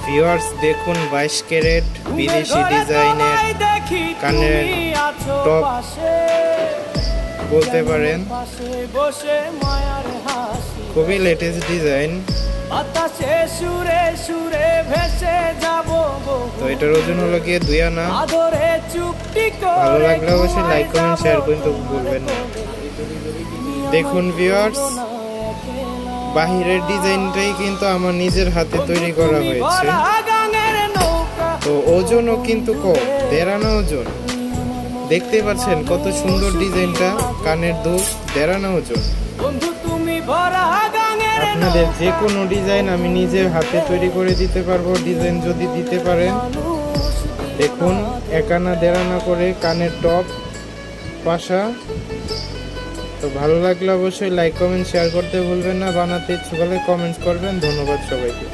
Viewers দেখুন 22 carat বিদেশি ডিজাইনের কানের টপ বলতে পারেন, খুবই লেটেস্ট ডিজাইন। তো এটার ওজন হলো গিয়ে 2 আনা। ভালো লাগলে অবশ্যই লাইক কমেন্ট শেয়ার কিন্তু ভুলবেন না। দেখুন ভিউয়ার্স, বাহিরের ডিজাইনটাই কিন্তু আমার নিজের হাতে তৈরি করা হয়েছে। তো ওজনও কিন্তু কম, 1.5 আনা ওজন। দেখতে পাচ্ছেন কত সুন্দর ডিজাইনটা, কানের দুল 1.5 আনা ওজন। আপনাদের যে কোনো ডিজাইন আমি নিজের হাতে তৈরি করে দিতে পারবো, ডিজাইন যদি দিতে পারেন। দেখুন 1 আনা 1.5 আনা করে কানের টপ পাশা। তো ভালো লাগলে অবশ্যই লাইক কমেন্ট শেয়ার করতে ভুলবেন না। বানাতে ইচ্ছুক হলে কমেন্টস করবেন। ধন্যবাদ সবাইকে।